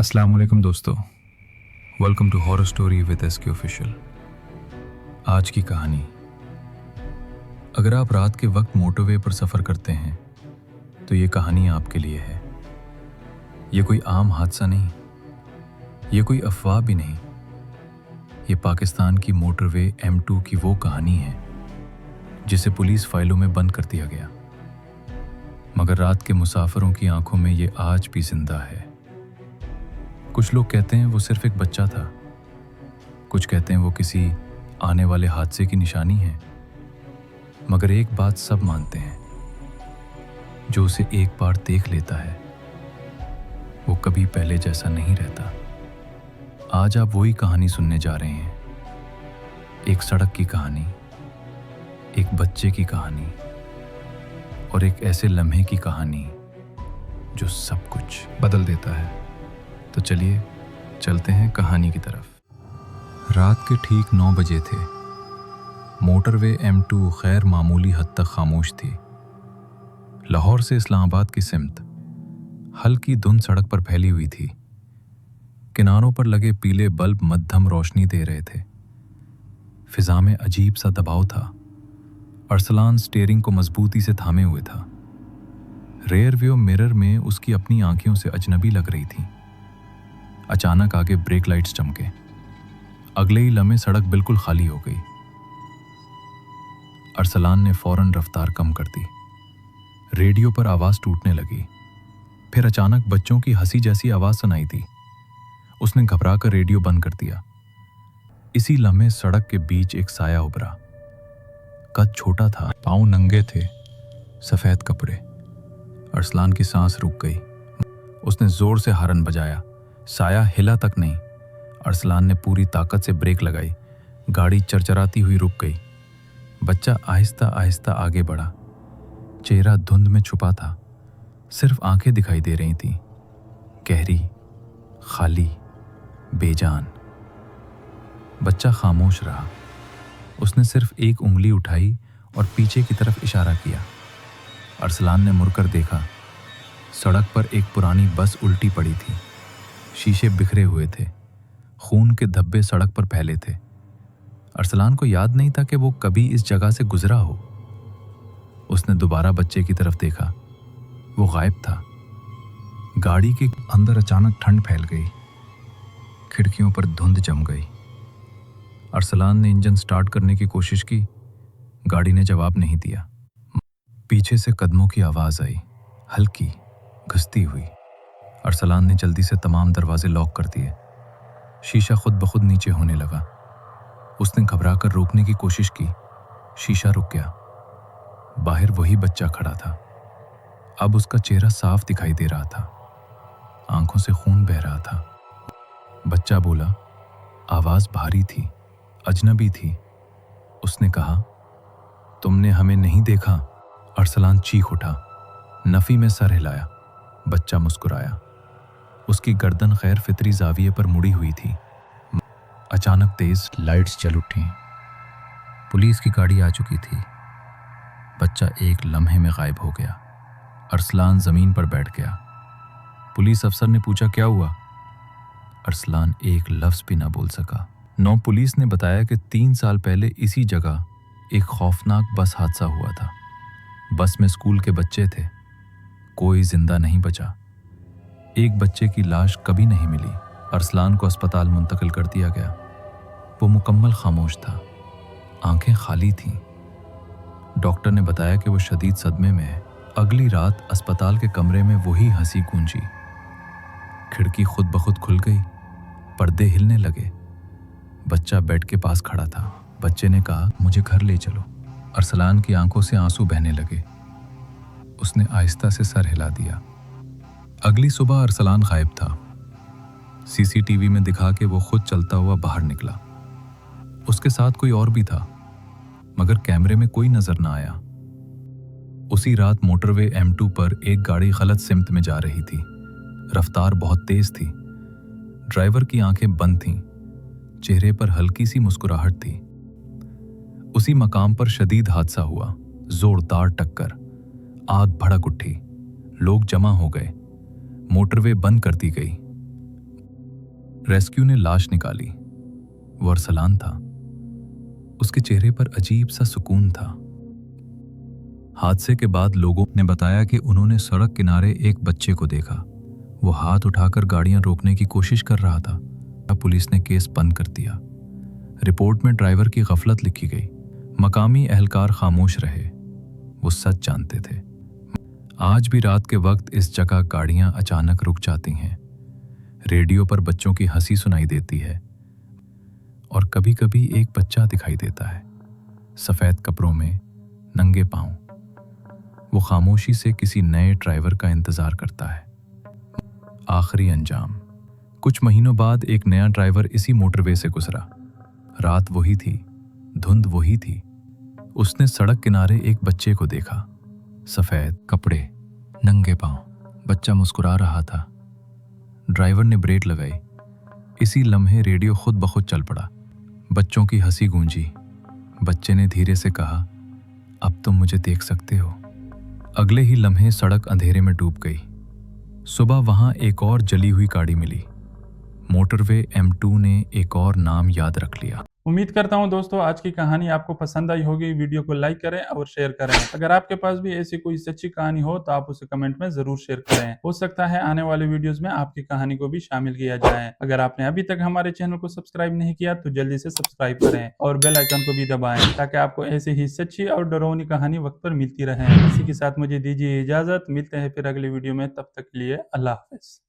अस्सलाम वालेकुम दोस्तों, welcome to horror story with SK official. आज की कहानी। अगर आप रात के वक्त मोटरवे पर सफ़र करते हैं तो ये कहानी आपके लिए है। ये कोई आम हादसा नहीं, ये कोई अफवाह भी नहीं। ये पाकिस्तान की मोटरवे M2 की वो कहानी है जिसे पुलिस फाइलों में बंद कर दिया गया, मगर रात के मुसाफिरों की आंखों में ये आज भी जिंदा है। कुछ लोग कहते हैं वो सिर्फ एक बच्चा था, कुछ कहते हैं वो किसी आने वाले हादसे की निशानी है, मगर एक बात सब मानते हैं, जो उसे एक बार देख लेता है वो कभी पहले जैसा नहीं रहता। आज आप वही कहानी सुनने जा रहे हैं, एक सड़क की कहानी, एक बच्चे की कहानी और एक ऐसे लम्हे की कहानी जो सब कुछ बदल देता है। तो चलिए चलते हैं कहानी की तरफ। रात के ठीक 9 बजे थे। मोटरवे M2 खैर मामूली हद तक खामोश थी। लाहौर से इस्लामाबाद की सिमत हल्की धुंध सड़क पर फैली हुई थी। किनारों पर लगे पीले बल्ब मध्यम रोशनी दे रहे थे। फिजा में अजीब सा दबाव था। अरसलान स्टीयरिंग को मजबूती से थामे हुए था। रेयर व्यू मिरर में उसकी अपनी आंखों से अजनबी लग रही थी। अचानक आगे ब्रेक लाइट्स चमके। अगले ही लम्हे सड़क बिल्कुल खाली हो गई। अरसलान ने फौरन रफ्तार कम कर दी। रेडियो पर आवाज टूटने लगी। फिर अचानक बच्चों की हंसी जैसी आवाज सुनाई दी। उसने घबराकर रेडियो बंद कर दिया। इसी लम्हे सड़क के बीच एक साया उभरा। कद छोटा था, पांव नंगे थे, सफेद कपड़े। अरसलान की सांस रुक गई। उसने जोर से हॉर्न बजाया। साया हिला तक नहीं। अरसलान ने पूरी ताकत से ब्रेक लगाई। गाड़ी चरचराती हुई रुक गई। बच्चा आहिस्ता आहिस्ता आगे बढ़ा। चेहरा धुंध में छुपा था, सिर्फ आंखें दिखाई दे रही थीं, गहरी, खाली, बेजान। बच्चा खामोश रहा। उसने सिर्फ एक उंगली उठाई और पीछे की तरफ इशारा किया। अरसलान ने मुड़कर देखा। सड़क पर एक पुरानी बस उल्टी पड़ी थी। शीशे बिखरे हुए थे। खून के धब्बे सड़क पर फैले थे। अरसलान को याद नहीं था कि वो कभी इस जगह से गुजरा हो। उसने दोबारा बच्चे की तरफ देखा। वो गायब था। गाड़ी के अंदर अचानक ठंड फैल गई। खिड़कियों पर धुंध जम गई। अरसलान ने इंजन स्टार्ट करने की कोशिश की। गाड़ी ने जवाब नहीं दिया। पीछे से कदमों की आवाज आई, हल्की, घसती हुई। अरसलान ने जल्दी से तमाम दरवाजे लॉक कर दिए। शीशा खुद ब खुद नीचे होने लगा। उसने घबराकर रोकने की कोशिश की। शीशा रुक गया। बाहर वही बच्चा खड़ा था। अब उसका चेहरा साफ दिखाई दे रहा था। आंखों से खून बह रहा था। बच्चा बोला। आवाज भारी थी, अजनबी थी। उसने कहा, तुमने हमें नहीं देखा? अरसलान चीख उठा। नफी में सर हिलाया। बच्चा मुस्कुराया। उसकी गर्दन खैर फितरी जाविये पर मुड़ी हुई थी। अचानक तेज लाइट्स जल उठी। पुलिस की गाड़ी आ चुकी थी। बच्चा एक लम्हे में गायब हो गया। अरसलान जमीन पर बैठ गया। पुलिस अफसर ने पूछा, क्या हुआ? अरसलान एक लफ्ज भी ना बोल सका। नौ पुलिस ने बताया कि 3 साल पहले इसी जगह एक खौफनाक बस हादसा हुआ था। बस में स्कूल के बच्चे थे। कोई जिंदा नहीं बचा। एक बच्चे की लाश कभी नहीं मिली। अरसलान को अस्पताल मुंतकिल कर दिया गया। वो मुकम्मल खामोश था। आंखें खाली थीं। डॉक्टर ने बताया कि वो शदीद सदमे में है। अगली रात अस्पताल के कमरे में वही हंसी गूंजी। खिड़की खुद ब खुद खुल गई। पर्दे हिलने लगे। बच्चा बेड के पास खड़ा था। बच्चे ने कहा, मुझे घर ले चलो। अरसलान की आंखों से आंसू बहने लगे। उसने आहिस्ता से सर हिला दिया। अगली सुबह अरसलान गायब था। सीसीटीवी में दिखा के वो खुद चलता हुआ बाहर निकला। उसके साथ कोई और भी था, मगर कैमरे में कोई नजर ना आया। उसी रात मोटरवे M2 पर एक गाड़ी गलत सिमत में जा रही थी। रफ्तार बहुत तेज थी। ड्राइवर की आंखें बंद थीं। चेहरे पर हल्की सी मुस्कुराहट थी। उसी मकाम पर शदीद हादसा हुआ। जोरदार टक्कर। आग भड़क उठी। लोग जमा हो गए। मोटरवे बंद कर दी गई। रेस्क्यू ने लाश निकाली। वो अरसलान था। उसके चेहरे पर अजीब सा सुकून था। हादसे के बाद लोगों ने बताया कि उन्होंने सड़क किनारे एक बच्चे को देखा। वो हाथ उठाकर गाड़ियां रोकने की कोशिश कर रहा था। पुलिस ने केस बंद कर दिया। रिपोर्ट में ड्राइवर की गफलत लिखी गई। मकामी एहलकार खामोश रहे। वो सच जानते थे। आज भी रात के वक्त इस जगह गाड़ियां अचानक रुक जाती हैं। रेडियो पर बच्चों की हंसी सुनाई देती है और कभी कभी एक बच्चा दिखाई देता है, सफेद कपड़ों में, नंगे पांव। वो खामोशी से किसी नए ड्राइवर का इंतजार करता है। आखिरी अंजाम। कुछ महीनों बाद एक नया ड्राइवर इसी मोटरवे से गुजरा। रात वही थी, धुंध वही थी। उसने सड़क किनारे एक बच्चे को देखा, सफेद कपड़े, नंगे पांव। बच्चा मुस्कुरा रहा था। ड्राइवर ने ब्रेक लगाई। इसी लम्हे रेडियो खुद ब खुद चल पड़ा। बच्चों की हंसी गूंजी। बच्चे ने धीरे से कहा, अब तुम मुझे देख सकते हो। अगले ही लम्हे सड़क अंधेरे में डूब गई। सुबह वहां एक और जली हुई गाड़ी मिली। मोटरवे M2 ने एक और नाम याद रख लिया। उम्मीद करता हूं दोस्तों आज की कहानी आपको पसंद आई होगी। वीडियो को लाइक करें और शेयर करें। अगर आपके पास भी ऐसी कोई सच्ची कहानी हो तो आप उसे कमेंट में जरूर शेयर करें। हो सकता है आने वाले वीडियोस में आपकी कहानी को भी शामिल किया जाए। अगर आपने अभी तक हमारे चैनल को सब्सक्राइब नहीं किया तो जल्दी से सब्सक्राइब करें और बेल आइकन को भी दबाएं ताकि आपको ऐसी ही सच्ची और डरावनी कहानी वक्त पर मिलती रहे। इसी के साथ मुझे दीजिए इजाजत। मिलते हैं फिर अगले वीडियो में। तब तक के लिए अल्लाह हाफिज।